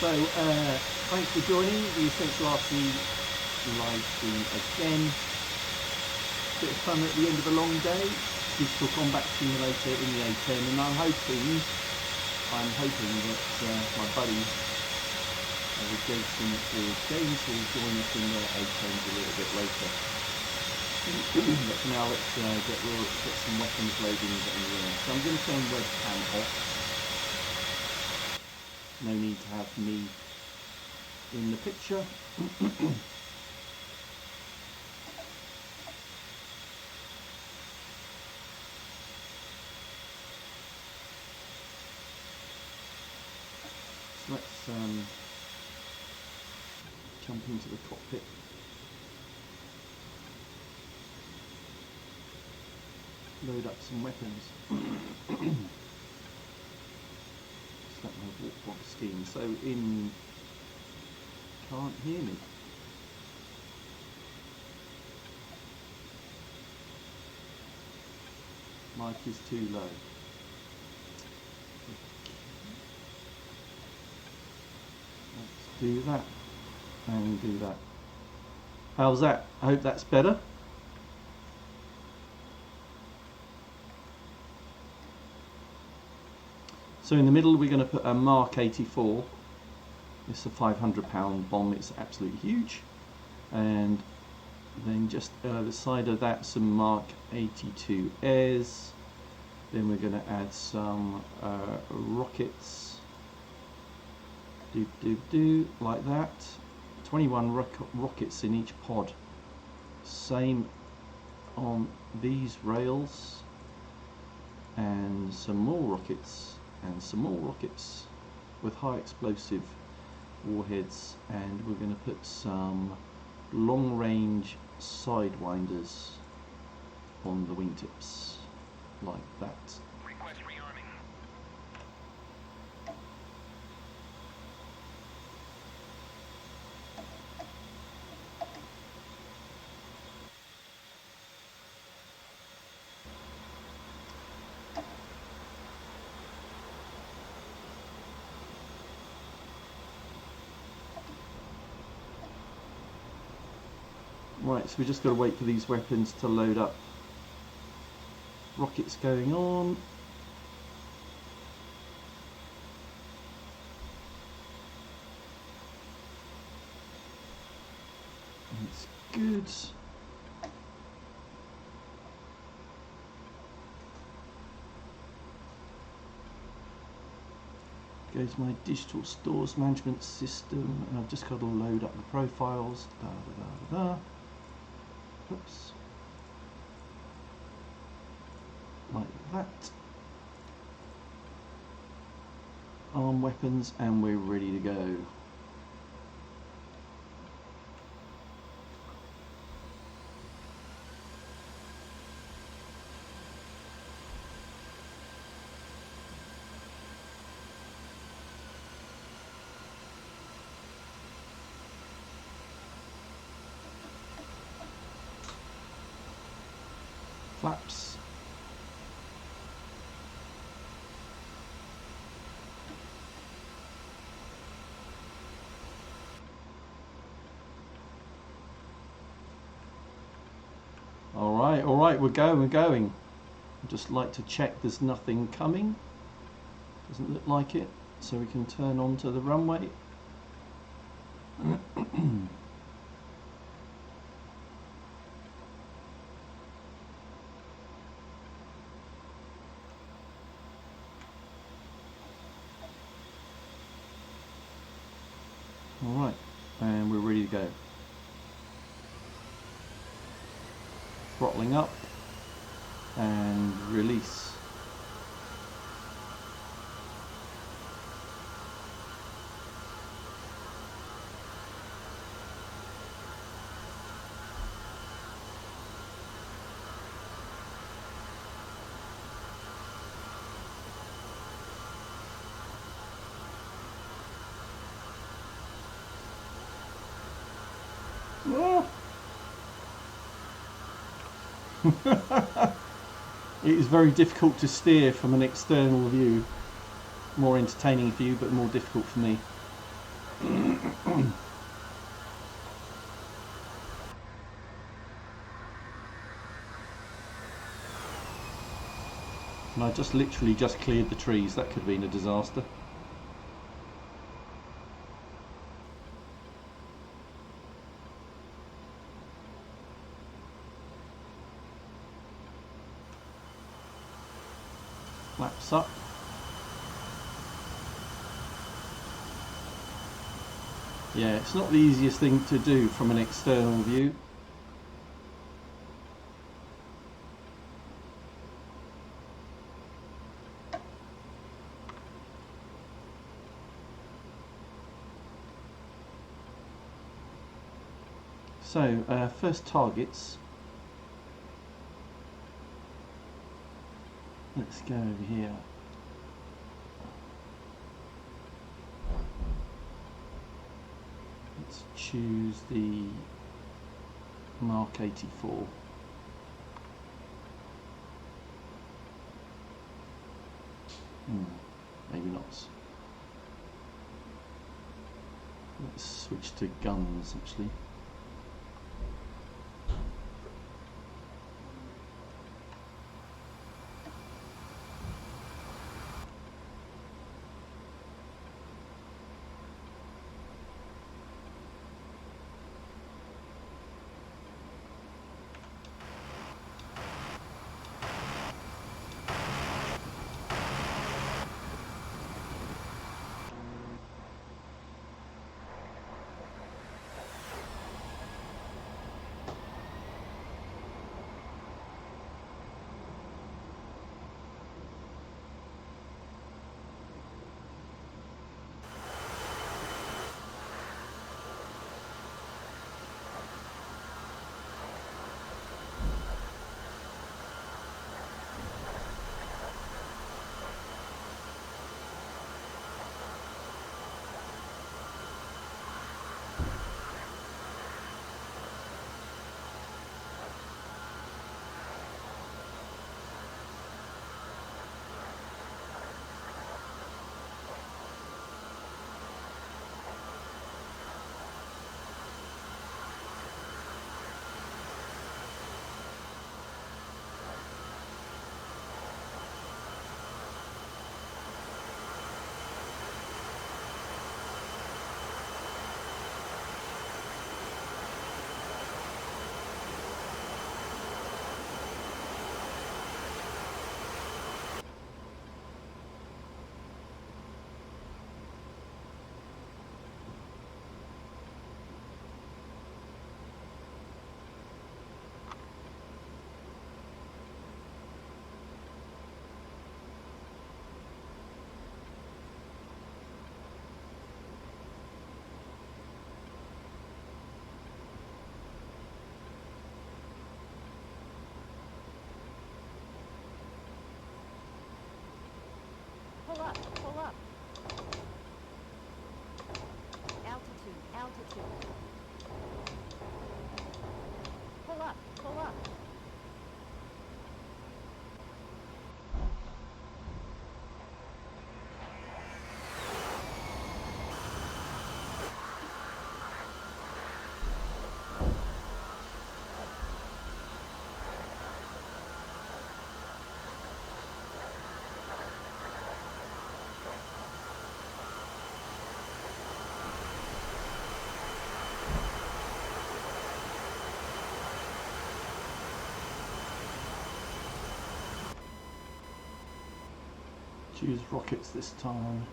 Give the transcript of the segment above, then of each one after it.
So, thanks for joining the Essential RC live stream again. Bit of fun at the end of a long day. Digital Combat Simulator in the A-10, and I'm hoping that my buddy Jason or James will join us in the A-10s a little bit later. But for now, let's get some weapons loading and getting in. So I'm going to turn webcam off. No need to have me in the picture. So let's jump into the cockpit. Load up some weapons. Set my Warthog scheme. So can't hear me. Mic is too low. Let's do that and do that. How's that? I hope that's better. So in the middle we're going to put a Mark 84. It's a 500-pound bomb. It's absolutely huge. And then just the side of that some Mark 82 airs. Then we're going to add some rockets. Like that. 21 rockets in each pod. Same on these rails. And some more rockets. And some more rockets with high explosive warheads, and we're going to put some long range sidewinders on the wingtips like that. Request rearming. Right, so we just got to wait for these weapons to load up. Rockets going on. It's good. Goes my digital stores management system, and I've just got to load up the profiles. Oops. Like that. Arm weapons, and we're ready to go. Flaps. All right, we're going. I'd just like to check there's nothing coming. Doesn't look like it, so we can turn onto the runway. Alright, and we're ready to go. Throttling up and release. It is very difficult to steer from an external view. More entertaining for you, but more difficult for me. And I just literally just cleared the trees. That could have been a disaster. Flaps up. Yeah, it's not the easiest thing to do from an external view. So, first targets. Let's go over here. Let's choose the Mark 84. Maybe not. Let's switch to guns actually. Pull up, pull up. Altitude, altitude. Pull up, pull up. Choose rockets this time.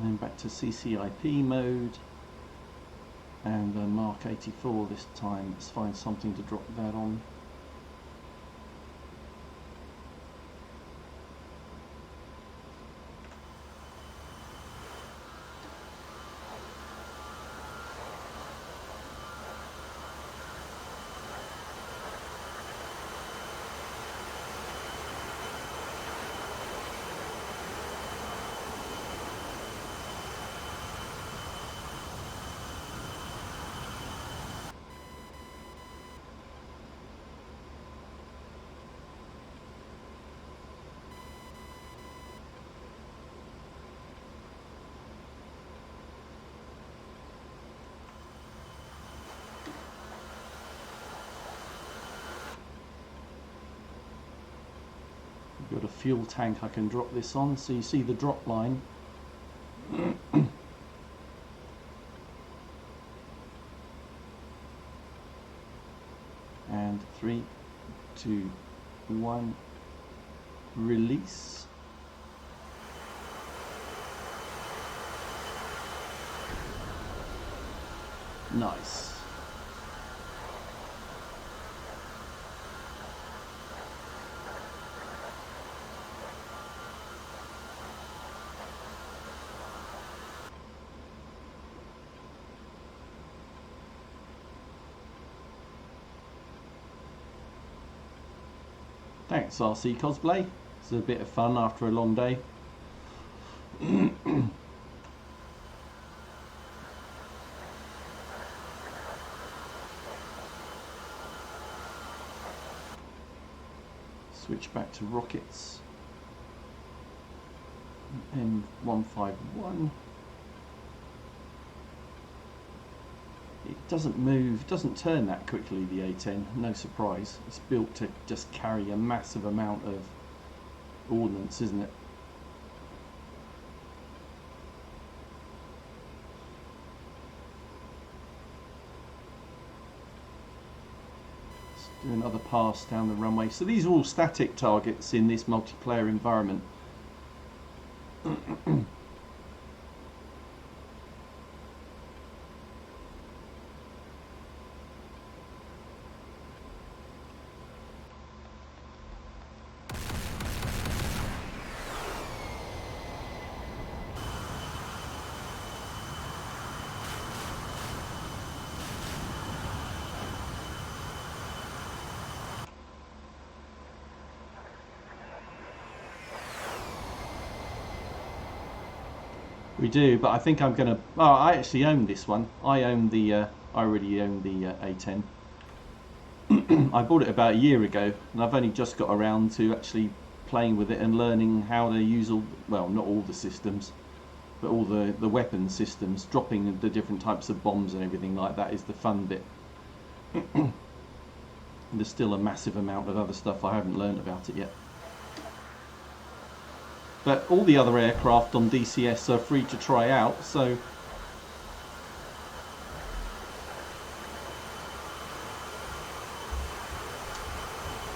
And then back to CCIP mode. And Mark 84 this time. Let's find something to drop that on. Got a fuel tank I can drop this on, so you see the drop line. And 3, 2, 1, release. Nice. Thanks RC Cosplay, it's a bit of fun after a long day. Switch back to rockets. M151. It doesn't move, doesn't turn that quickly, the A-10, no surprise. It's built to just carry a massive amount of ordnance, isn't it? Let's do another pass down the runway. So these are all static targets in this multiplayer environment. We do, but I think I'm gonna. Oh, I actually own this one. I own the. I already own the A-10. I bought it about a year ago, and I've only just got around to actually playing with it and learning how to use all. Well, not all the systems, but all the weapon systems. Dropping the different types of bombs and everything like that is the fun bit. There's still a massive amount of other stuff I haven't learned about it yet. But all the other aircraft on DCS are free to try out, so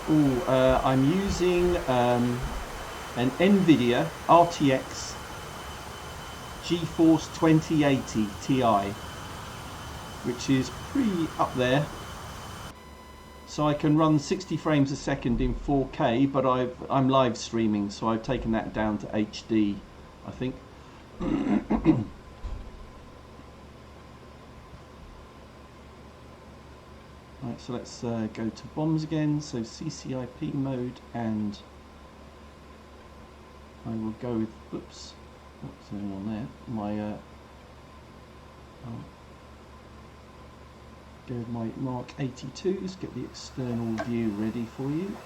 I'm using an NVIDIA RTX GeForce 2080 Ti, which is pretty up there. So I can run 60 frames a second in 4K, but I'm live streaming, so I've taken that down to HD, I think. Right, so let's go to bombs again. So CCIP mode, and I will go with. Oops, what's going on there? My go with my Mark 82s, get the external view ready for you.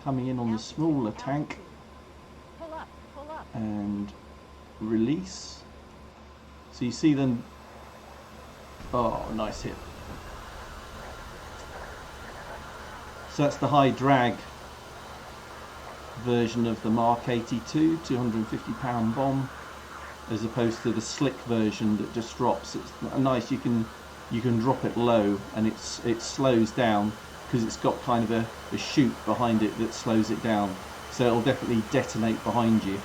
Coming in on the smaller tank. Pull up, pull up. And release. So you see them. Oh, nice hit. So that's the high drag version of the Mark 82, 250-pound bomb, as opposed to the slick version that just drops. It's nice. You can drop it low and it slows down because it's got kind of a chute behind it that slows it down. So it'll definitely detonate behind you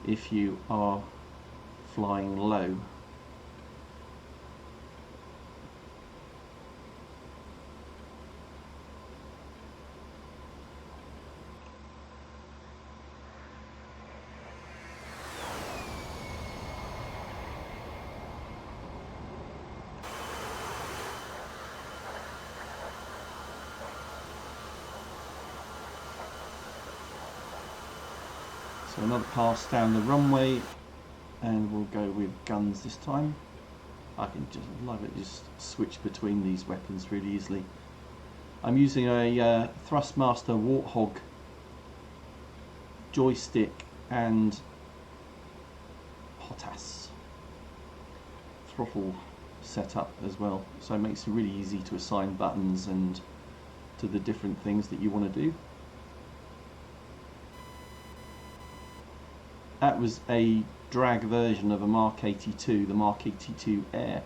if you are flying low. So another pass down the runway, and we'll go with guns this time. I can just love it, just switch between these weapons really easily. I'm using a Thrustmaster Warthog joystick and HOTAS throttle setup as well, so it makes it really easy to assign buttons and to the different things that you want to do. That was a drag version of a Mark 82, the Mark 82 Air.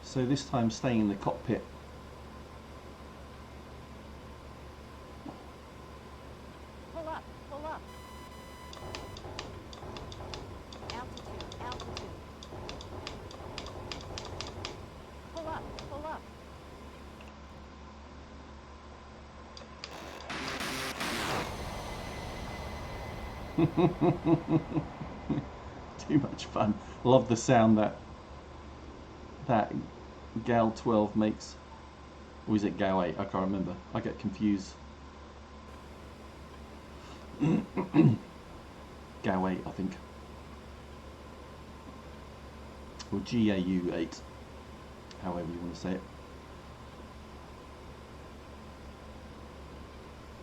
So this time staying in the cockpit. Pull up, pull up. Altitude, altitude. Pull up, pull up. Too much fun. Love the sound that Gal 12 makes. Or is it Gal 8? I can't remember. I get confused. Gal 8, I think. Or GAU 8. However you want to say it.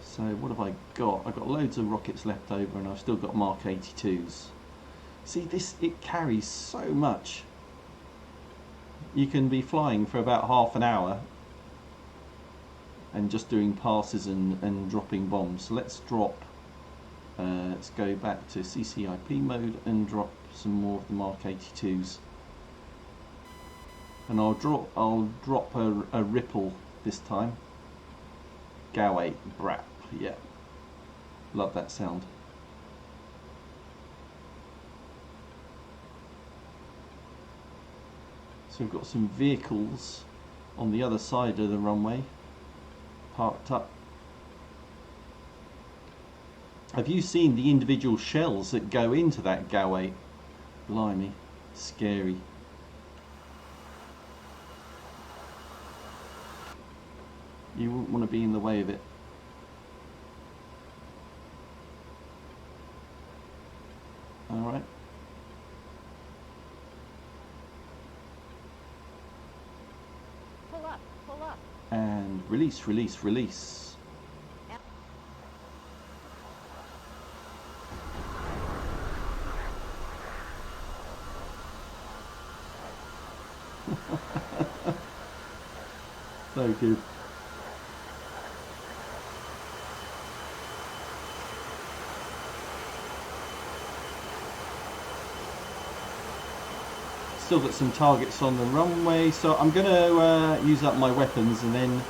So what have I got? I've got loads of rockets left over, and I've still got Mark 82s. See, it carries so much. You can be flying for about half an hour and just doing passes and dropping bombs. So let's drop, let's go back to CCIP mode and drop some more of the Mark 82s. And I'll drop a Ripple this time. Gal 8 Brap. Yeah, love that sound. So we've got some vehicles on the other side of the runway parked up. Have you seen the individual shells that go into that Gal 8? Blimey, scary. You wouldn't want to be in the way of it. Alright. Pull up, pull up. And release, release, release. So good. Still got some targets on the runway, so I'm going to use up my weapons and then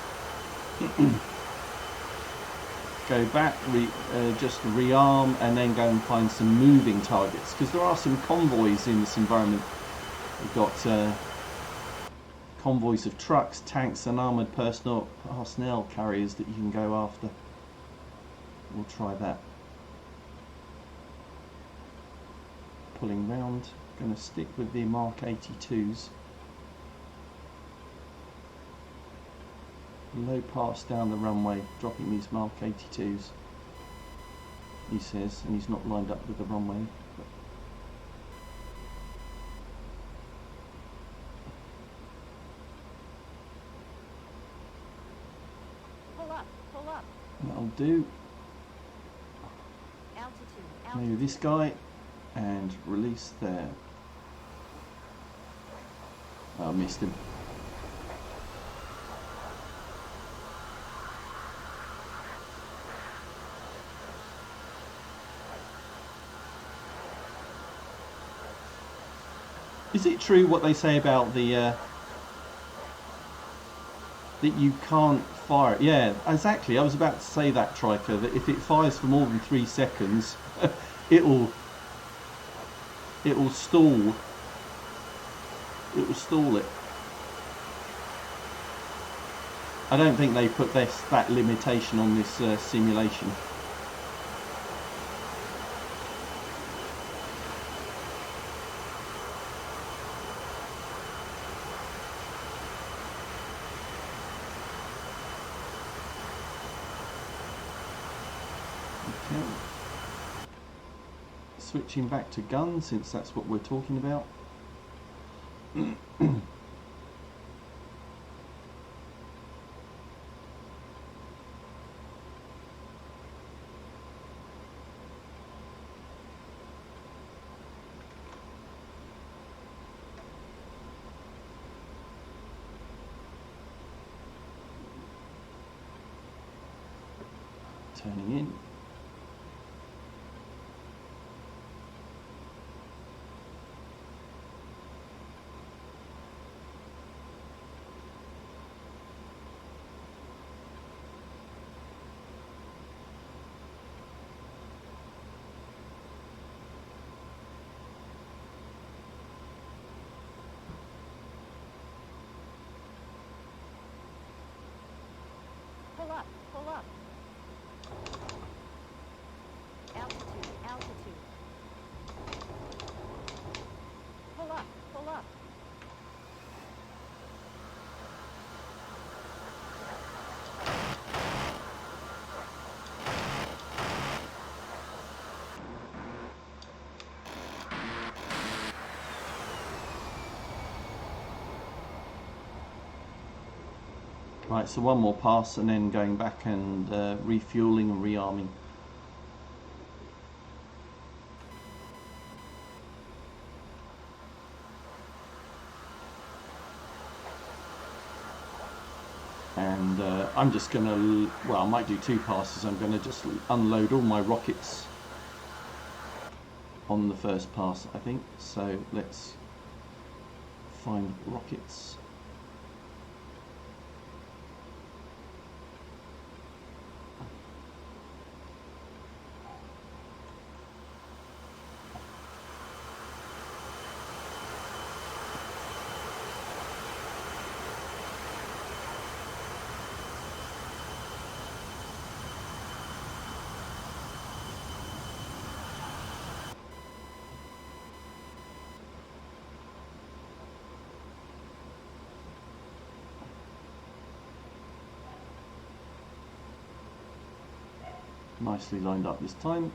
go back, just rearm, and then go and find some moving targets, because there are some convoys in this environment. We've got convoys of trucks, tanks and armoured personnel carriers that you can go after. We'll try that. Pulling round. Going to stick with the Mark 82s. Low pass down the runway, dropping these Mark 82s. He says, and he's not lined up with the runway. Pull up, pull up. That'll do. Altitude, Maybe altitude. this guy, and release there. Oh, I missed him. Is it true what they say about the that you can't fire it. Yeah, exactly. I was about to say that, Triker, that if it fires for more than 3 seconds, it'll stall. It will stall it. I don't think they put that limitation on this simulation. Okay. Switching back to gun, since that's what we're talking about. Turning in. Pull up, pull up. Altitude, altitude. Pull up, pull up. Right, so one more pass and then going back and refueling and rearming. And I'm just going to, well, I might do 2 passes. I'm going to just unload all my rockets on the first pass, I think. So let's find rockets. Nicely lined up this time.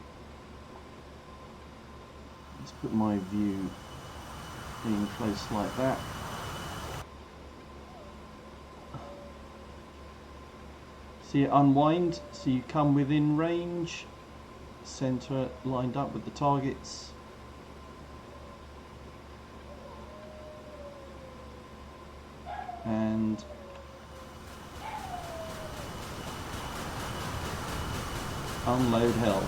Let's put my view in close like that. See it unwind, so you come within range, center lined up with the targets. And unload hell.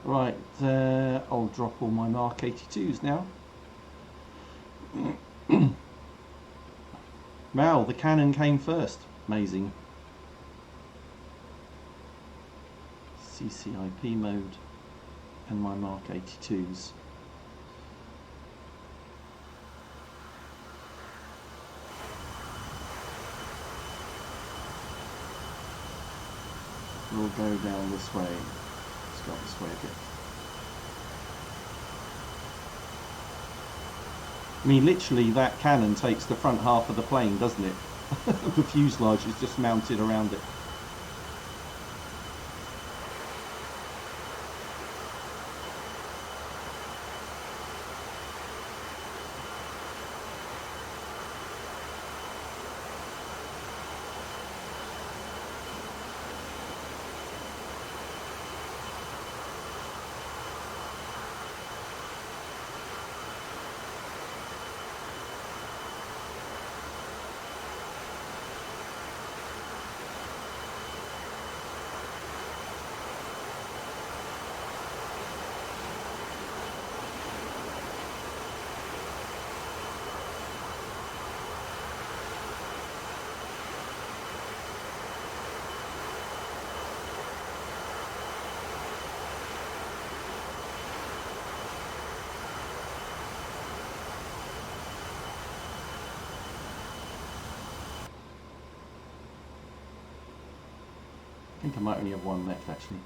Right, I'll drop all my Mark 82s now. Wow, the cannon came first. Amazing. CCIP mode and my Mark 82s. We'll go down this way. Let's go this way a bit. I mean, literally that cannon takes the front half of the plane, doesn't it? The fuselage is just mounted around it. think I might only have one left actually.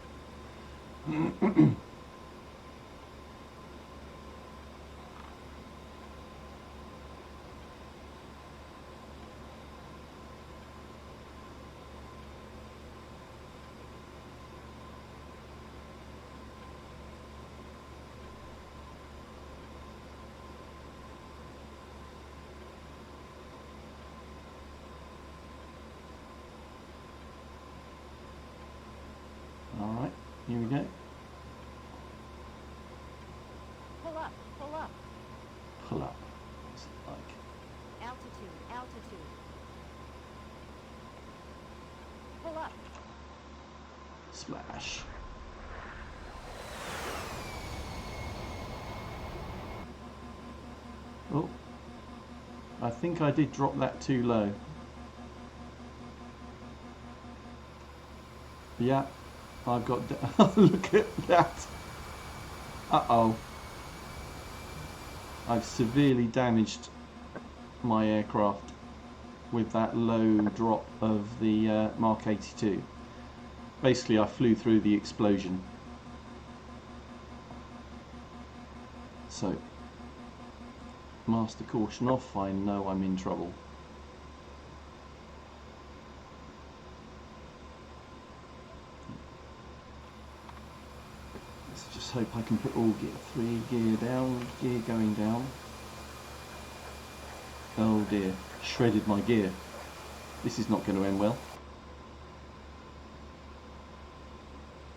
Alright, here we go. Pull up, pull up. Pull up. What's it like? Altitude, altitude. Pull up. Splash. Oh, I think I did drop that too low. Yeah, I've got. Look at that. Uh-oh. I've severely damaged my aircraft with that low drop of the Mark 82. Basically, I flew through the explosion. So, master caution off, I know I'm in trouble. Let's just hope I can put all gear 3, gear down, gear going down. Oh dear, shredded my gear. This is not going to end well.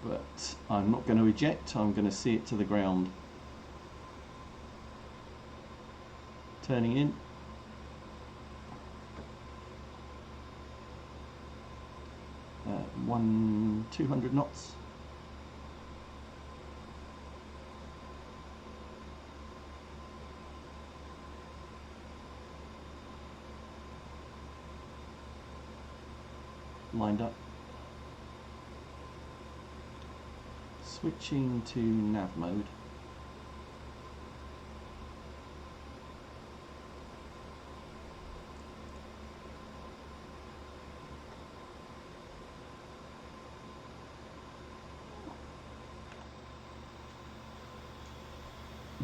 But I'm not going to eject, I'm going to see it to the ground. Turning in. 200 knots. Lined up. Switching to nav mode.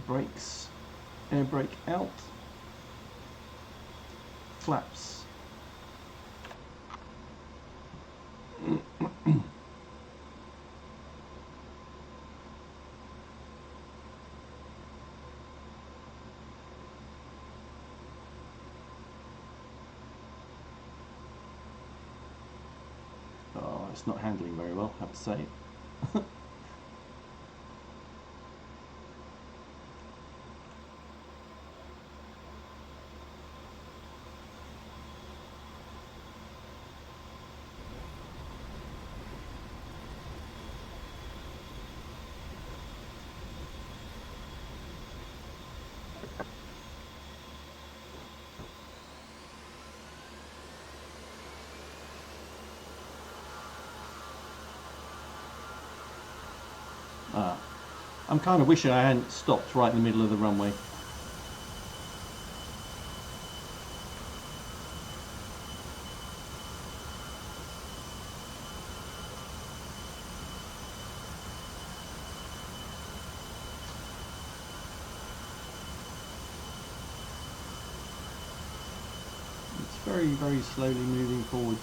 Brakes, air brake out, flaps. Oh, it's not handling very well, I have to say. I'm kind of wishing I hadn't stopped right in the middle of the runway. It's very, very slowly moving forwards.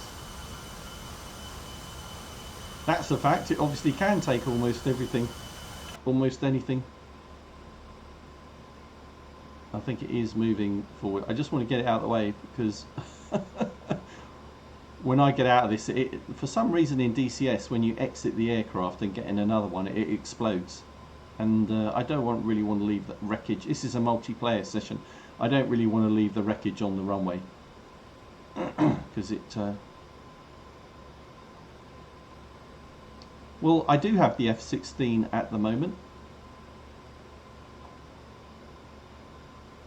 That's the fact, it obviously can take almost everything. Almost anything. I think it is moving forward. I just want to get it out of the way because when I get out of this, for some reason in DCS, when you exit the aircraft and get in another one, it explodes. And I don't really want to leave that wreckage. This is a multiplayer session. I don't really want to leave the wreckage on the runway because it... Well, I do have the F-16 at the moment.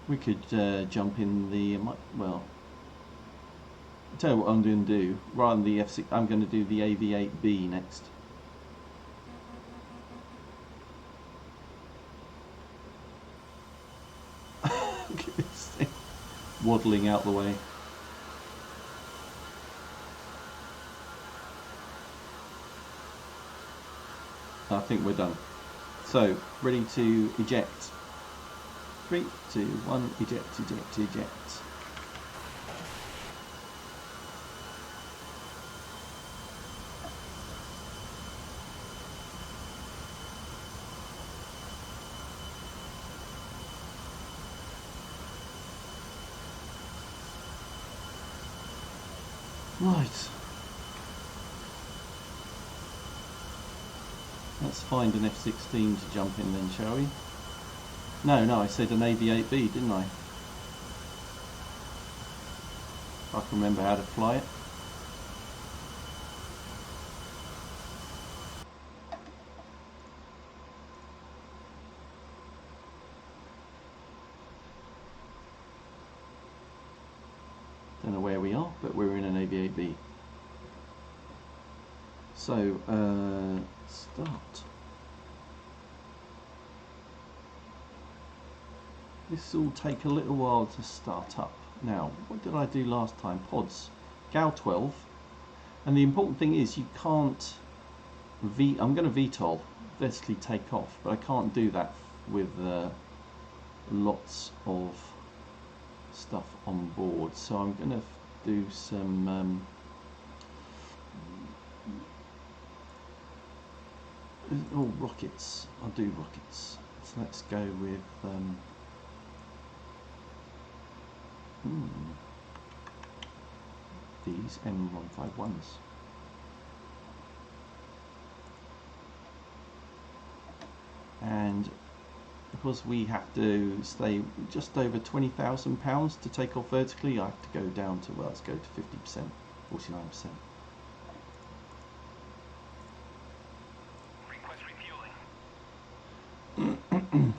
We could jump in the, well, I'll tell you what I'm going to do. Rather than the F-16, I'm going to do the AV8-B next. Look at this thing waddling out the way. I think we're done. So, ready to eject. 3, 2, 1, eject, eject, eject. Right. Let's find an F-16 to jump in then, shall we? No, I said an AV-8-B, didn't I? I can remember how to fly it. Don't know where we are, but we're in an AV-8-B. So, start. This will take a little while to start up. Now, what did I do last time? Pods. GAL12. And the important thing is you can't I'm going to VTOL, basically take off, but I can't do that with lots of stuff on board. So I'm going to do some rockets. I'll do rockets. So let's go with these M151s. And because we have to stay just over £20,000 to take off vertically, I have to go down to, well, let's go to 50%, 49%. Request refueling.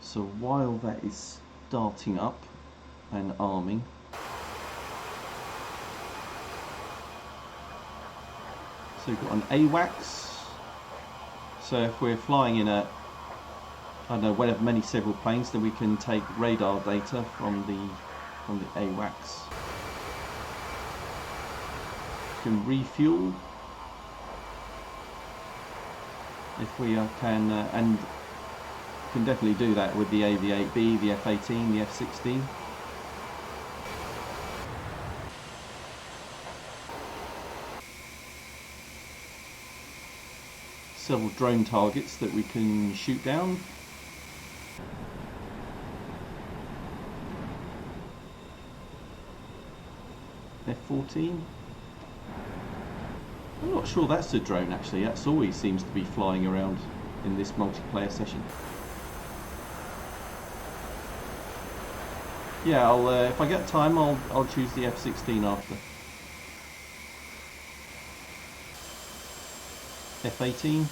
So while that is starting up and arming, so we've got an AWACS. So if we're flying in a, I don't know, whatever, several planes, then we can take radar data from the AWACS. Can refuel if we can, and can definitely do that with the AV8-B, the F-18, the F-16. Several drone targets that we can shoot down. F-14. I'm not sure that's a drone actually, that's always seems to be flying around in this multiplayer session. Yeah, I'll if I get time, I'll choose the F-16 after. F-18.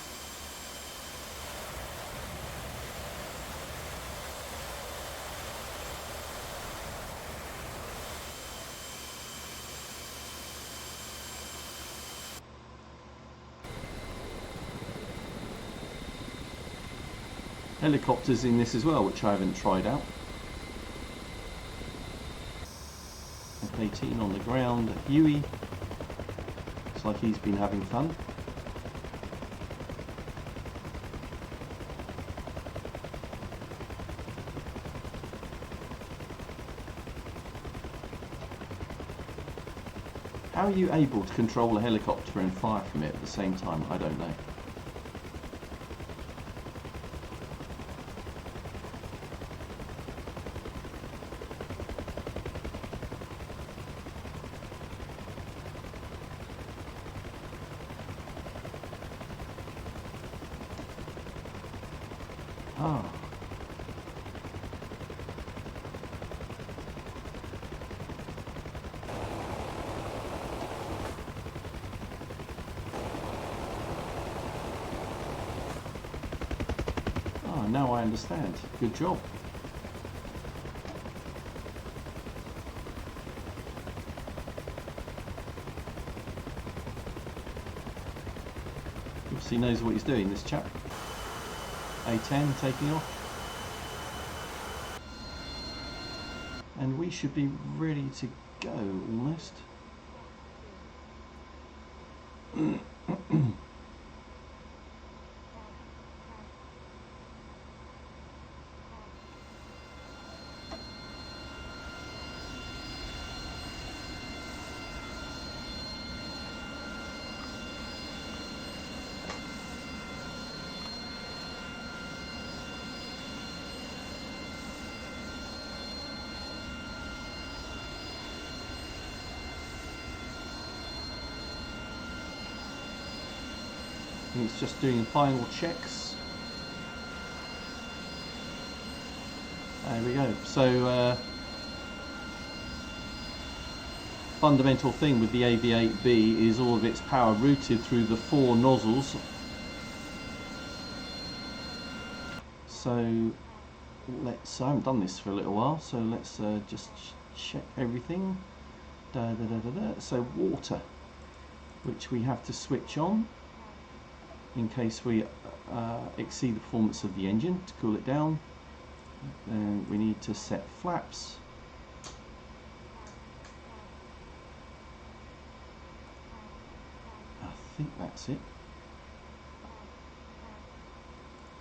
Helicopters in this as well, which I haven't tried out. F-18 on the ground, Huey. Looks like he's been having fun. How are you able to control a helicopter and fire from it at the same time? I don't know. Ah. Ah, now I understand. Good job. Obviously knows what he's doing, this chap. A-10 taking off. And we should be ready to go almost. It's just doing final checks. There we go. So fundamental thing with the Av8-B is all of its power routed through the 4 nozzles. So let's, I haven't done this for a little while, so let's just check everything. So water, which we have to switch on in case we exceed the performance of the engine to cool it down. Then we need to set flaps. I think that's it.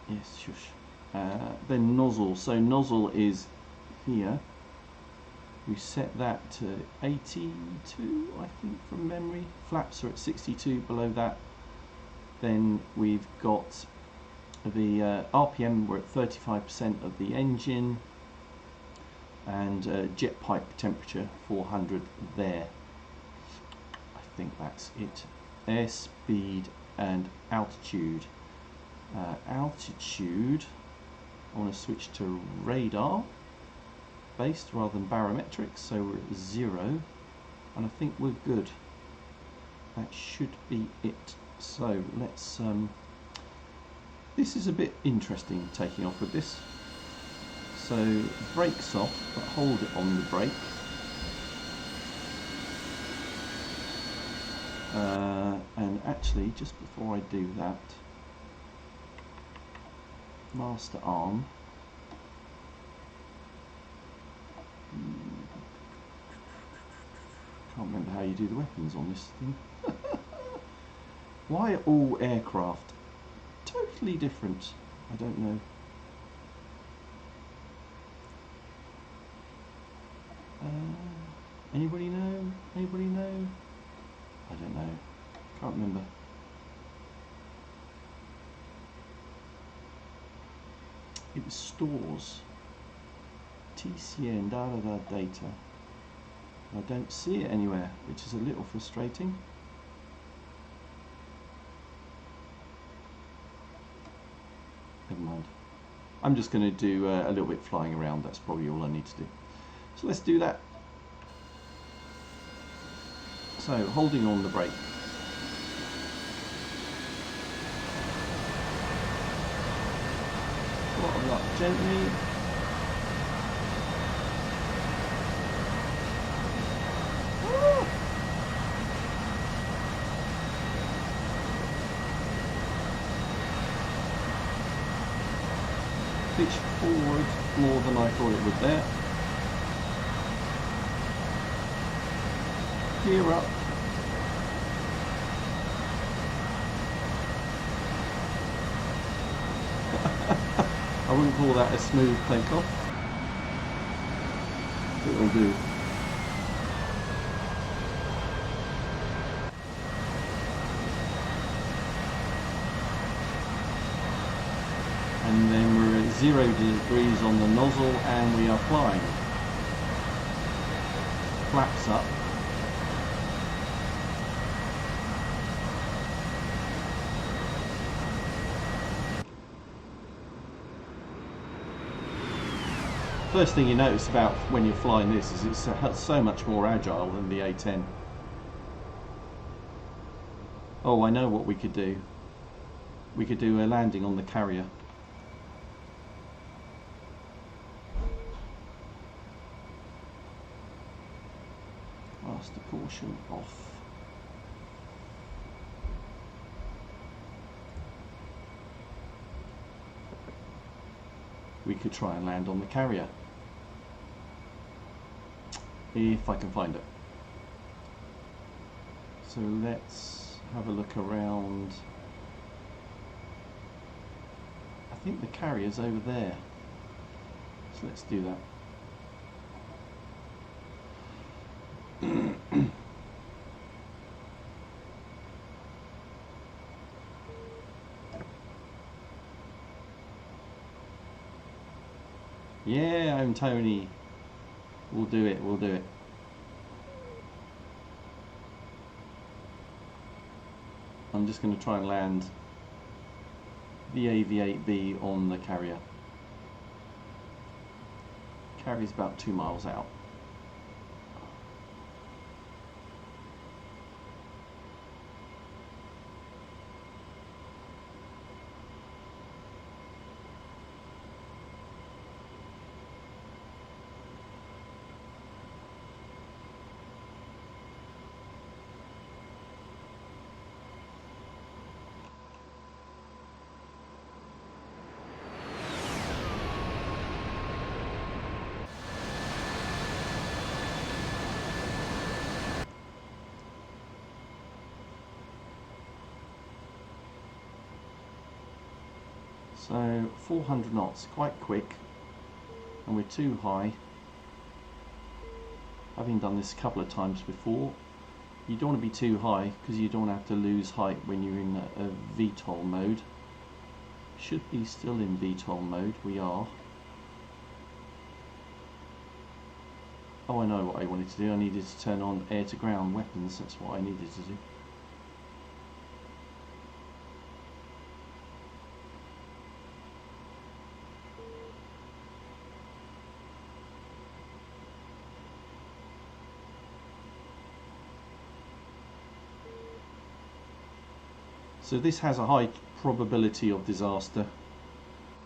Yes, shush. Then nozzle. So nozzle is here. We set that to 82, I think, from memory. Flaps are at 62. Below that, then we've got the RPM. We're at 35% of the engine, and jet pipe temperature 400 there. I think that's it. Airspeed and altitude. Altitude, I want to switch to radar based rather than barometric, so we're at 0, and I think we're good. That should be it. So let's this is a bit interesting, taking off with this. So brakes off, but hold it on the brake. And actually, just before I do that, master arm. Can't remember how you do the weapons on this thing. Why are all aircraft totally different? I don't know. Anybody know? Anybody know? I don't know. Can't remember. It was stores. TCN, data. I don't see it anywhere, which is a little frustrating. Never mind. I'm just going to do a little bit flying around. That's probably all I need to do. So let's do that. So holding on the brake. Throttle up gently. Pitch forward more than I thought it would there. Gear up. I wouldn't call that a smooth takeoff. It'll do. And then we're at 0 degrees on the nozzle and we are flying. Flaps up. First thing you notice about when you're flying this is it's so much more agile than the A-10. Oh, I know what we could do. We could do a landing on the carrier. Master caution off. We could try and land on the carrier. if I can find it. So let's have a look around. I think the carrier's over there, so let's do that. Yeah, I'm Tony. We'll do it, we'll do it. I'm just going to try and land the AV8-B on the carrier. Carrier's about 2 miles out. So 400 knots, quite quick, and we're too high. Having done this a couple of times before, you don't want to be too high because you don't have to lose height when you're in a VTOL mode. Should be still in VTOL mode, we are. Oh, I know what I wanted to do. I needed to turn on air-to-ground weapons, that's what I needed to do. So this has a high probability of disaster.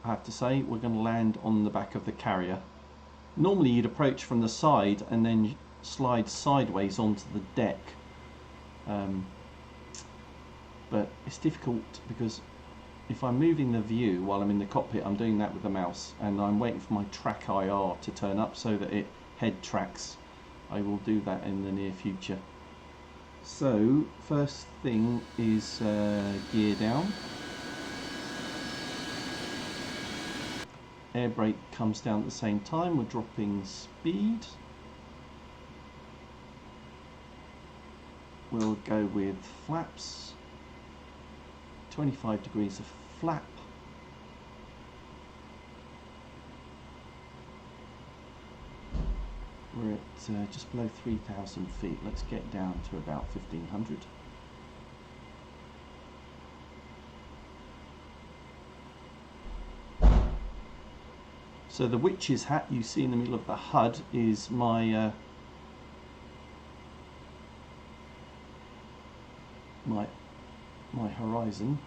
I have to say, we're going to land on the back of the carrier. Normally you'd approach from the side and then slide sideways onto the deck. But it's difficult because if I'm moving the view while I'm in the cockpit, I'm doing that with the mouse, and I'm waiting for my track IR to turn up so that it head tracks. I will do that in the near future. So first thing is gear down. Air brake comes down at the same time. We're dropping speed. We'll go with flaps. 25 degrees of flap. We're at just below 3,000 feet. Let's get down to about 1,500. So the witch's hat you see in the middle of the HUD is my my horizon.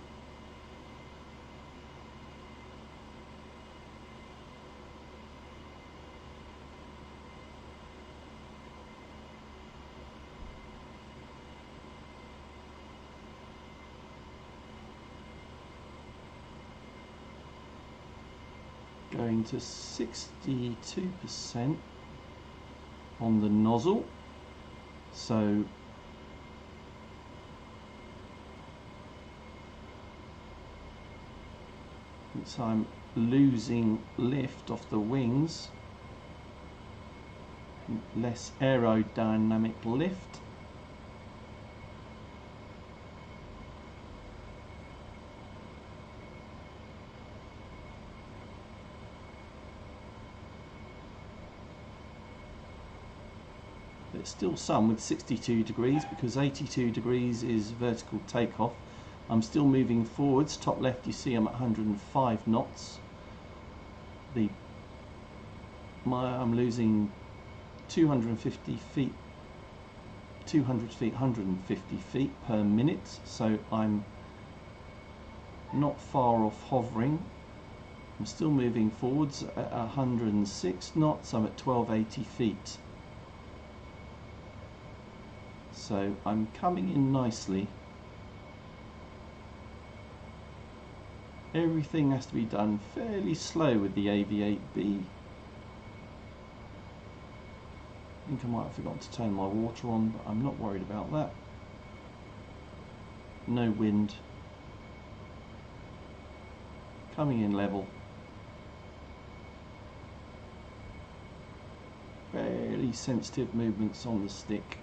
Going to 62% on the nozzle, so I'm losing lift off the wings, less aerodynamic lift. There's still some with 62 degrees because 82 degrees is vertical takeoff. I'm still moving forwards. Top left you see I'm at 105 knots. I'm losing 250 feet, 200 feet, 150 feet per minute, so I'm not far off hovering. I'm still moving forwards at 106 knots. I'm at 1280 feet. So I'm coming in nicely. Everything has to be done fairly slow with the AV8-B. think I might have forgotten to turn my water on, but I'm not worried about that. No wind. Coming in level. Fairly sensitive movements on the stick.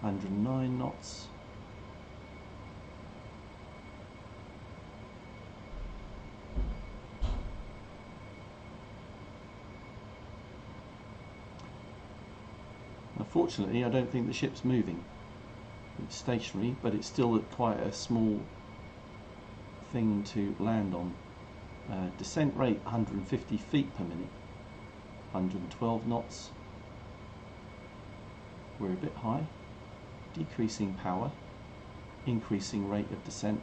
(109 knots). Unfortunately, I don't think the ship's moving. It's stationary, but it's still at quite a small thing to land on. Descent rate 150 feet per minute, 112 knots. We're a bit high. Decreasing power, increasing rate of descent.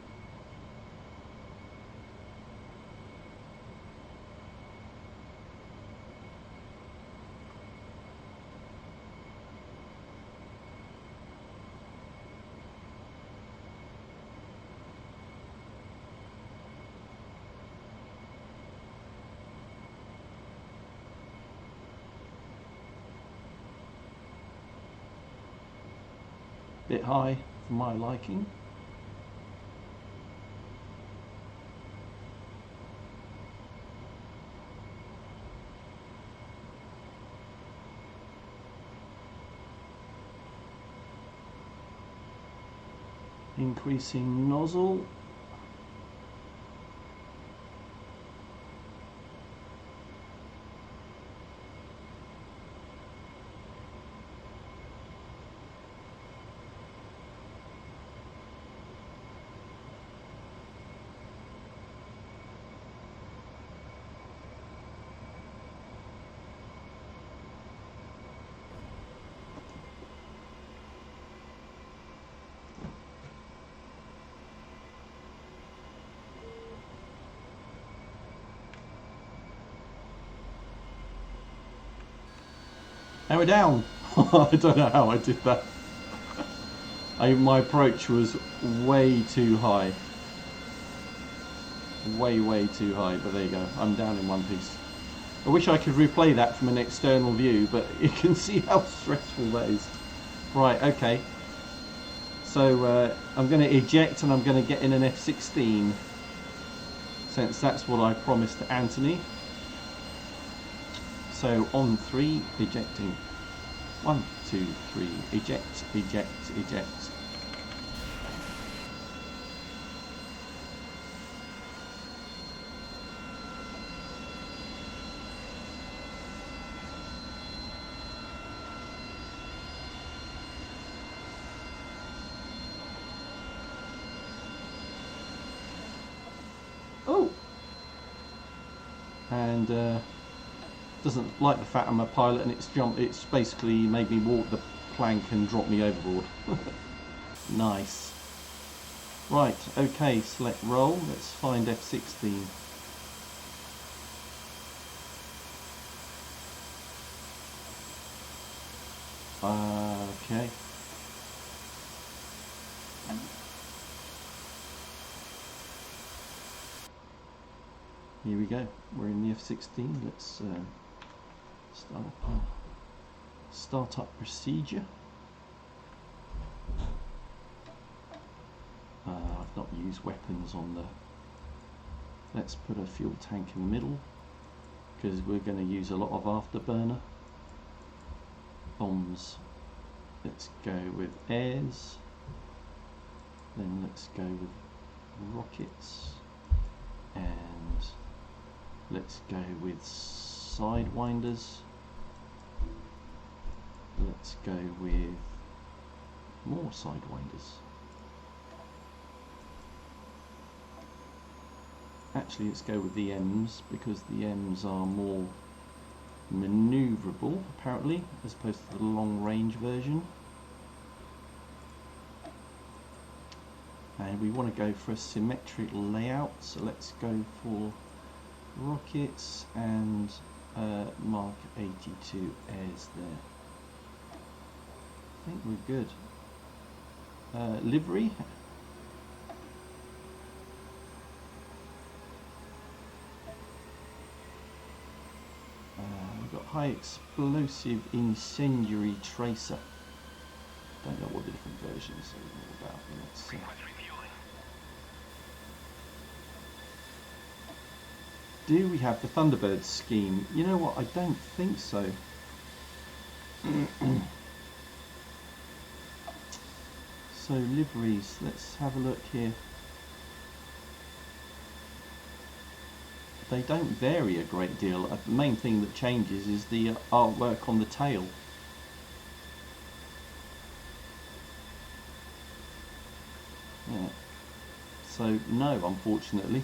Bit high for my liking. Increasing nozzle. And we're down. I don't know how I did that. My approach was way too high. Way too high, but there you go. I'm down in one piece. I wish I could replay that from an external view, but you can see how stressful that is. Right, okay. So I'm going to eject and I'm going to get in an F-16, since that's what I promised to Anthony. So on 3, ejecting. 1, 2, 3, eject, eject, eject. Oh! And doesn't like the fact I'm a pilot, and it's basically made me walk the plank and drop me overboard. Nice. Right, okay, select roll. Let's find F-16. Okay. Here we go. We're in the F-16. Let's start up procedure. I've not used weapons on the. Let's put a fuel tank in the middle, because we're going to use a lot of afterburner. Bombs. Let's go with airs. Then let's go with rockets. And let's go with sidewinders. Let's go with more sidewinders. Actually, let's go with the M's, because the M's are more manoeuvrable, apparently, as opposed to the long range version. And we want to go for a symmetric layout, so let's go for rockets and Mark 82 airs there. I think we're good. livery. We've got high explosive incendiary tracer. Don't know what the different versions are all about. Let's see. Do we have the Thunderbird scheme? You know what? I don't think so. So liveries, let's have a look here. They don't vary a great deal. The main thing that changes is the artwork on the tail. Yeah. So no, unfortunately.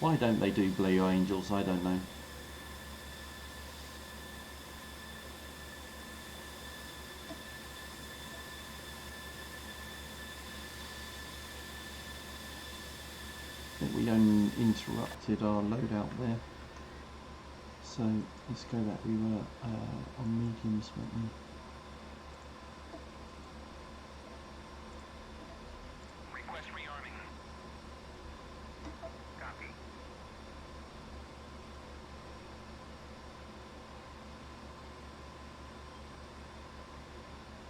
Why don't they do Blue Angels? I don't know. I think we interrupted our loadout there. So let's go back. We were on mediums, weren't we? Request rearming. Copy.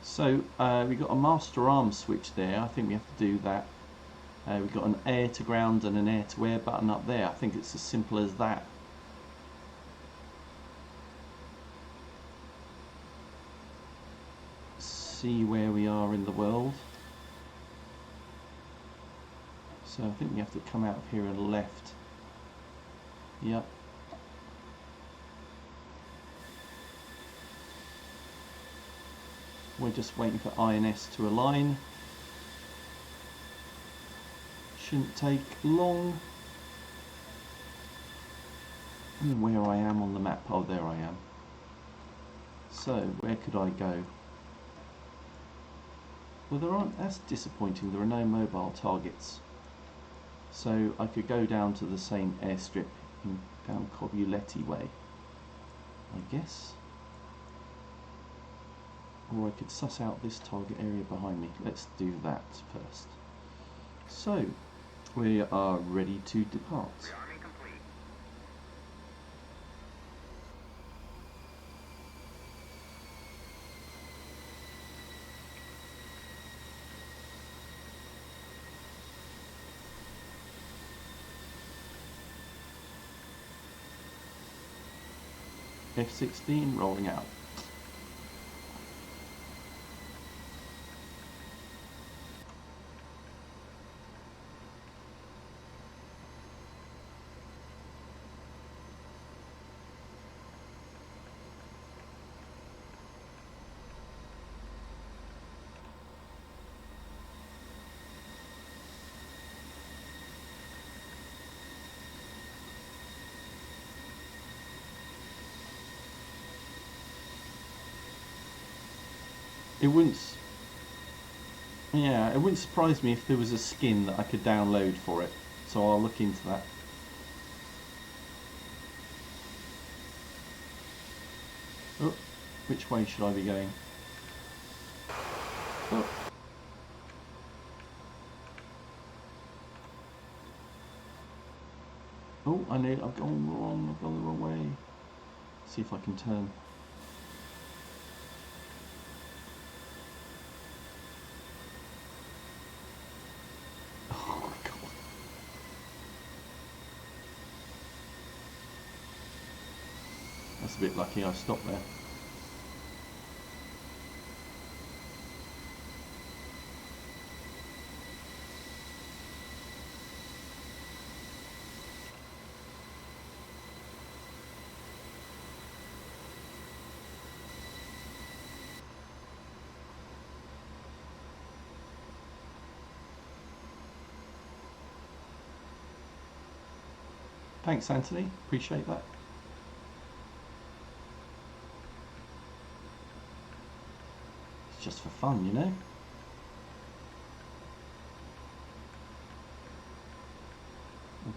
So we've got a master arm switch there. I think we have to do that. We've got an air to ground and an air to air button up there. I think it's as simple as that. See where we are in the world. So I think we have to come out of here and left. Yep. We're just waiting for INS to align. Shouldn't take long. And where I am on the map, oh there I am. So where could I go? Well, there aren't, that's disappointing, there are no mobile targets. So I could go down to the same airstrip down Cobuletti way, I guess. Or I could suss out this target area behind me. Let's do that first. So, we are ready to depart. Rearming complete. F-16 rolling out. It wouldn't surprise me if there was a skin that I could download for it, so I'll look into that. Oh, which way should I be going? Oh. Oh, I've gone wrong, I've gone the wrong way. See if I can turn. That's a bit lucky I stopped there. Thanks, Anthony. Appreciate that. It's just for fun, you know.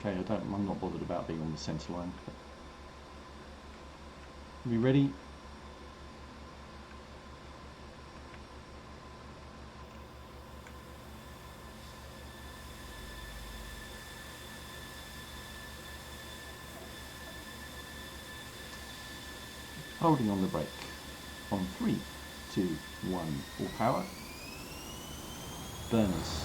Okay, I'm not bothered about being on the centre line. Are we ready? Holding on the brake. On 3, 2, 1, full power. Burners.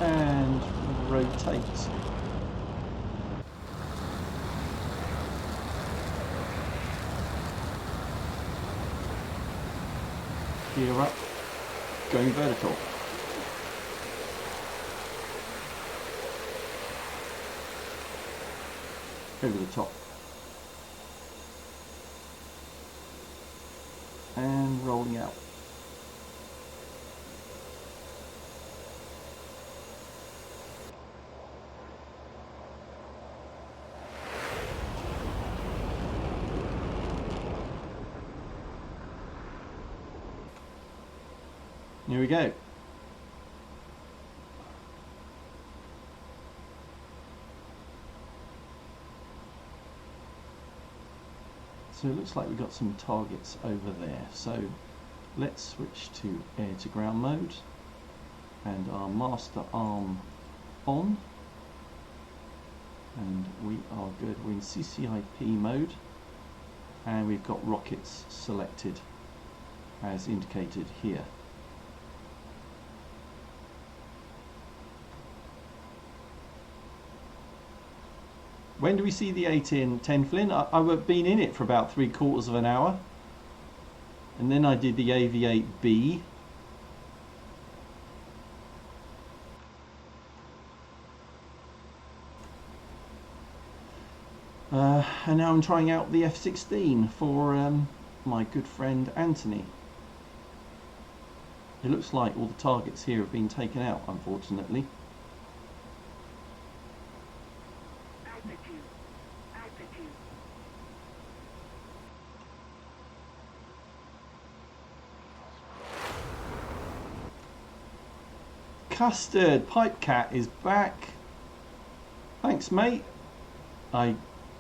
And rotate. Gear up, going vertical. Over the top. And rolling out. Here we go. So it looks like we've got some targets over there. So let's switch to air to ground mode and our master arm on. And we are good. We're in CCIP mode and we've got rockets selected as indicated here. When do we see the A-10, Flynn? I've been in it for about 3/4 of an hour. And then I did the Av8-B. And now I'm trying out the F-16 for my good friend Anthony. It looks like all the targets here have been taken out, unfortunately. Custard Pipe Cat is back. Thanks, mate. I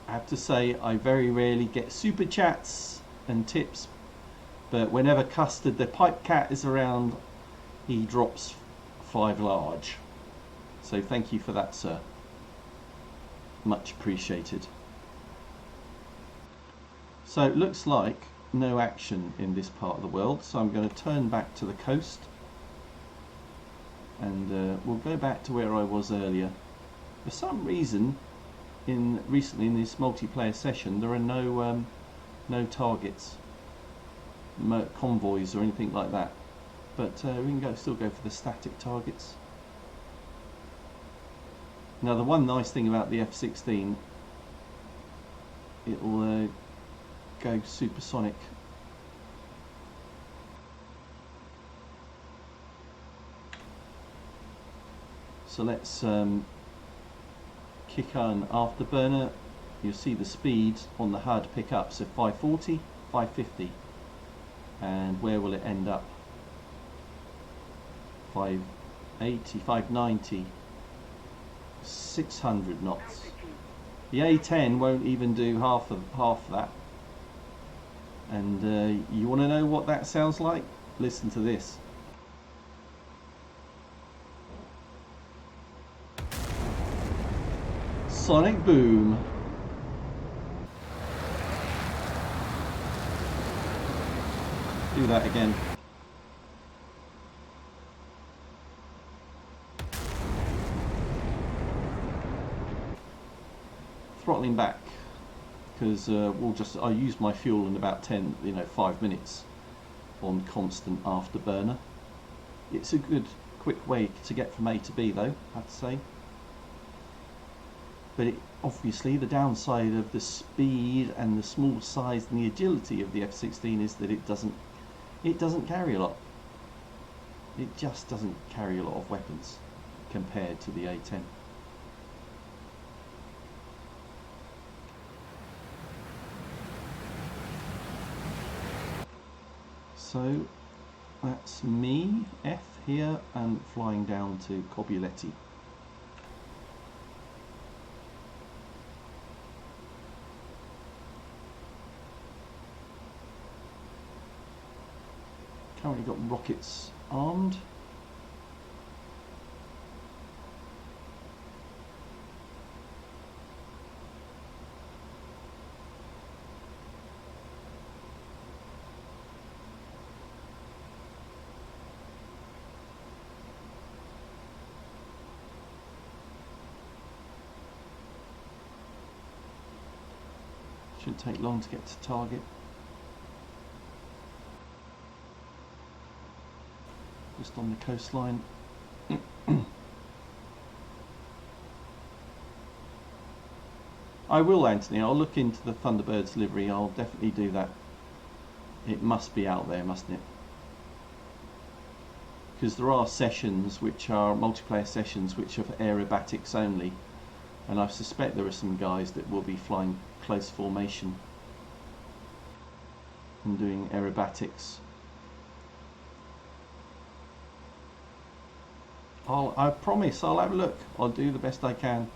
have to say I very rarely get super chats and tips, but whenever Custard the Pipe Cat is around, he drops 5 large. So thank you for that, sir. Much appreciated. So it looks like no action in this part of the world, so I'm going to turn back to the coast. And we'll go back to where I was earlier. For some reason, recently in this multiplayer session, there are no targets, convoys or anything like that. But we can still go for the static targets. Now, the one nice thing about the F-16, it will go supersonic. So let's kick on afterburner. You'll see the speed on the HUD pick up. So 540, 550. And where will it end up? 580, 590, 600 knots. The A-10 won't even do half that. And you want to know what that sounds like? Listen to this. Sonic boom. Do that again. Throttling back because I'll use my fuel in about 5 minutes on constant afterburner. It's a good quick way to get from A to B though, I have to say. But obviously the downside of the speed and the small size and the agility of the F-16 is that it doesn't carry a lot. It just doesn't carry a lot of weapons compared to the A-10. So that's me, F here, and flying down to Cobuletti. Currently got rockets armed. Shouldn't take long to get to target. Just on the coastline. I will, Anthony. I'll look into the Thunderbird's livery. I'll definitely do that. It must be out there, mustn't it? Because there are sessions which are multiplayer sessions which are for aerobatics only, and I suspect there are some guys that will be flying close formation and doing aerobatics. I promise I'll have a look. I'll do the best I can.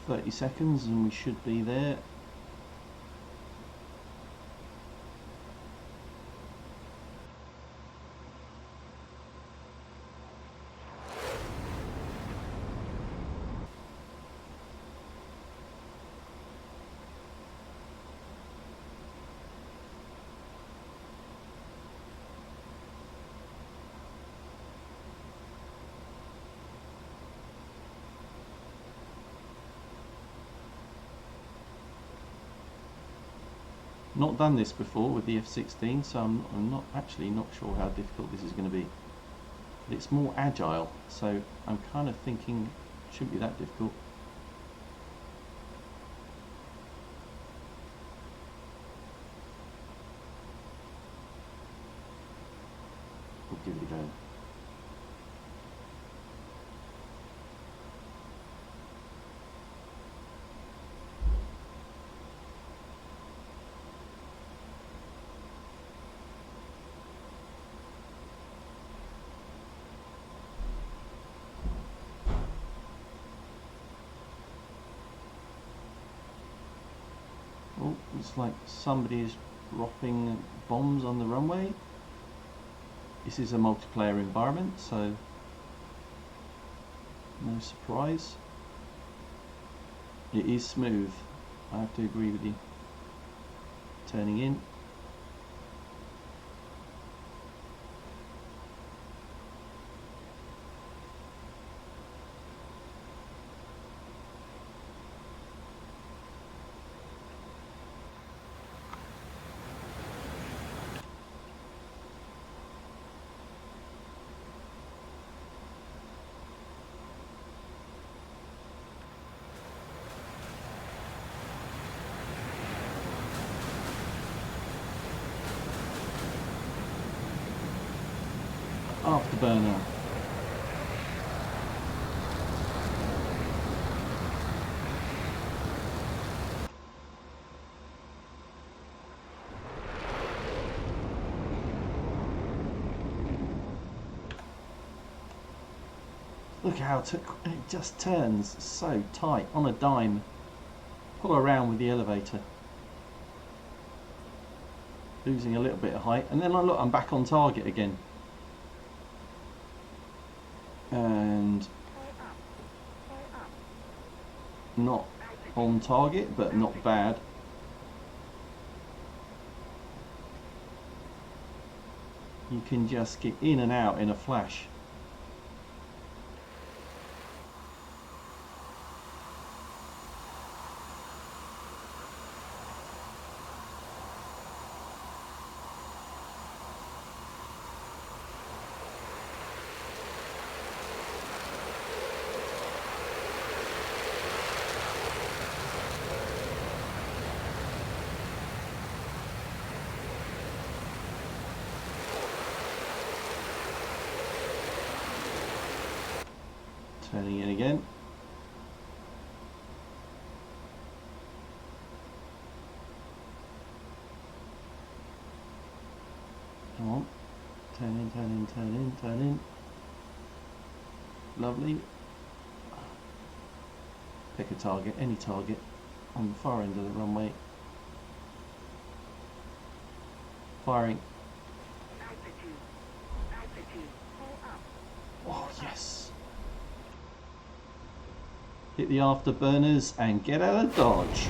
.30 seconds and we should be there. Not done this before with the F-16, so I'm not sure how difficult this is going to be. But it's more agile, so I'm kind of thinking it shouldn't be that difficult. We'll give it a go. Oh, looks like somebody is dropping bombs on the runway. This is a multiplayer environment, so no surprise. It is smooth, I have to agree with you. Turning in. Afterburner. Look how it just turns so tight on a dime. Pull around with the elevator. Losing a little bit of height, and then look, I'm back on target again. And not on target, but not bad. You can just get in and out in a flash. Turning in again. Come on. Turn in, turn in, turn in, turn in. Lovely. Pick a target, any target, on the far end of the runway. Firing. Altitude, pull up. Oh, yes. Hit the afterburners and get out of dodge.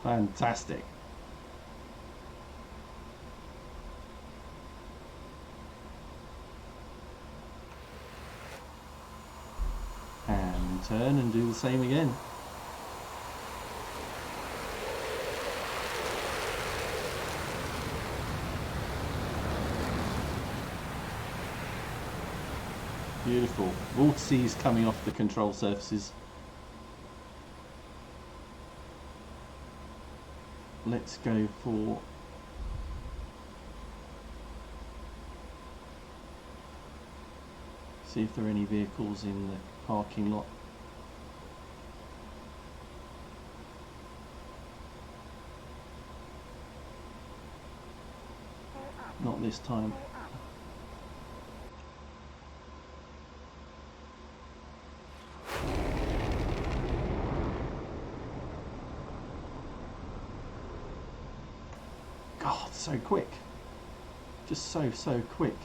Fantastic. And turn and do the same again. Beautiful. Vortices coming off the control surfaces. Let's go for see if there are any vehicles in the parking lot. Not this time. God, so quick. Just so quick.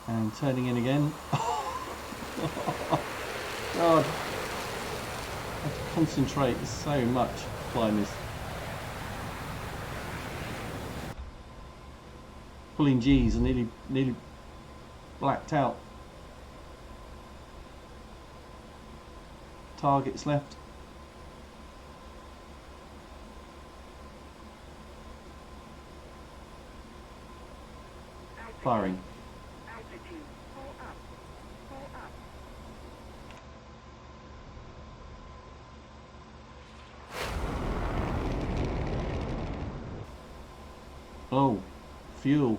And turning in again. God. I have to concentrate so much flying this. Pulling G's and nearly blacked out. Targets left. Firing. Altitude, pull up. Pull up. Oh, fuel.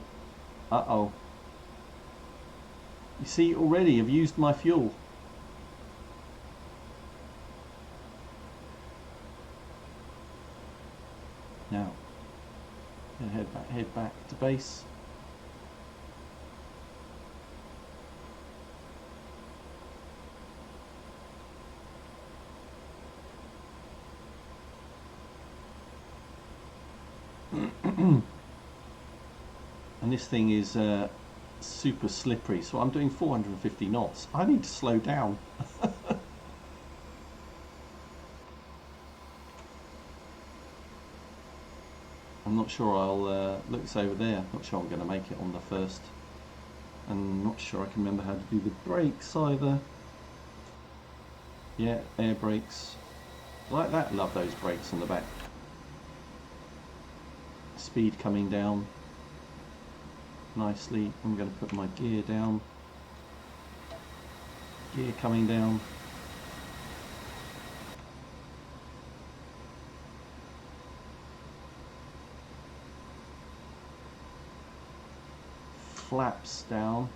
Uh-oh. You see, already I've used my fuel. Now, head back to base. And this thing is super slippery, so I'm doing 450 knots. I need to slow down. I'm not sure I'll looks over there. Not sure I'm going to make it on the first. I'm not sure I can remember how to do the brakes either. Yeah, air brakes. Like that. Love those brakes on the back. Speed coming down nicely. I'm going to put my gear down. Gear coming down. Flaps down.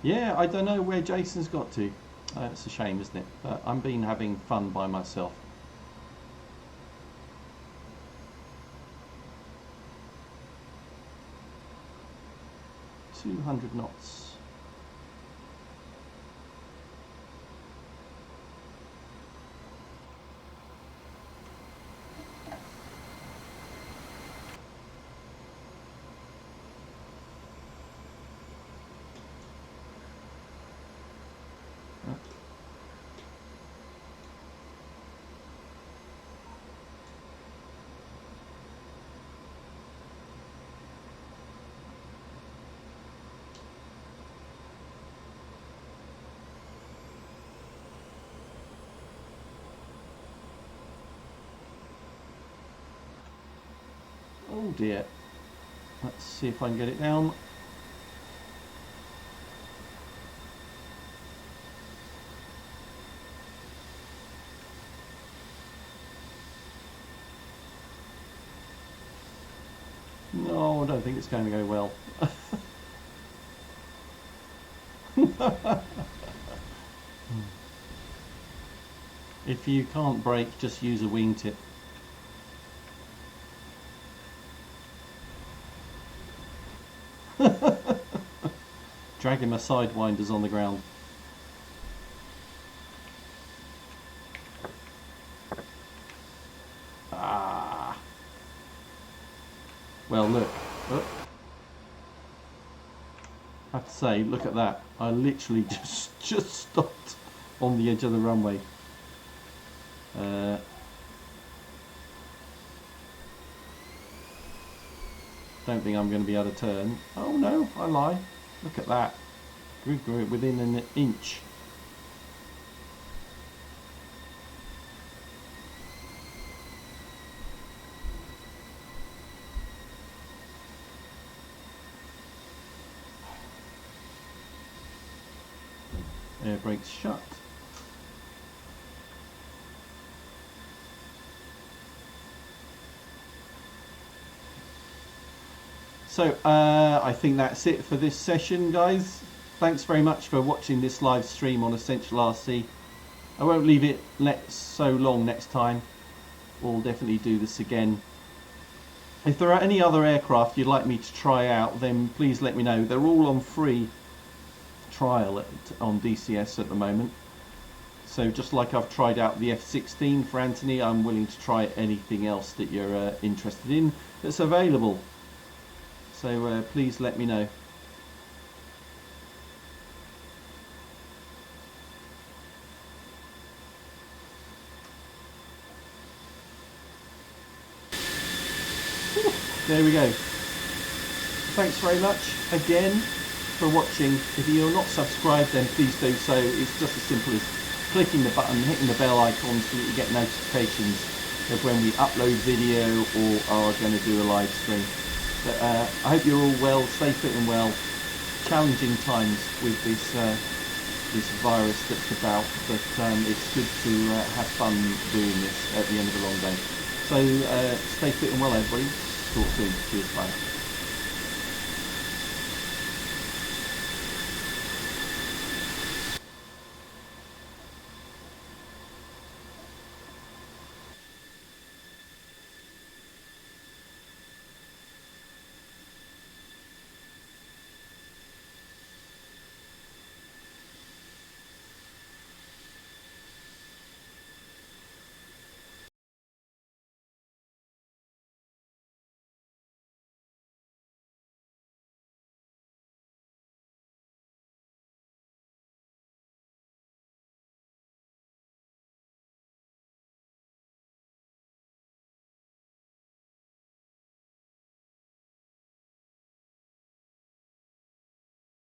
Yeah, I don't know where Jason's got to. It's a shame, isn't it? But I'm been having fun by myself. .200 knots. Oh dear. Let's see if I can get it down. No, I don't think it's going to go well. If you can't brake, just use a wingtip. Dragging my sidewinders on the ground. Ah. Well, look. Oh. I have to say, look at that. I literally just stopped on the edge of the runway. Don't think I'm going to be able to turn. Oh no, I lie. Look at that. We're within an inch. Air brakes shut. So I think that's it for this session, guys. Thanks very much for watching this live stream on Essential RC. I won't leave it so long next time. We'll definitely do this again. If there are any other aircraft you'd like me to try out, then please let me know. They're all on free trial on DCS at the moment. So just like I've tried out the F-16 for Anthony, I'm willing to try anything else that you're interested in that's available. So please let me know. There we go. Thanks very much again for watching. If you're not subscribed, then please do so. It's just as simple as clicking the button, hitting the bell icon so that you get notifications of when we upload video or are going to do a live stream. But I hope you're all well, stay fit and well. Challenging times with this this virus that's about, but it's good to have fun doing this at the end of a long day. So stay fit and well, everybody. Talk soon. Cheers, bye.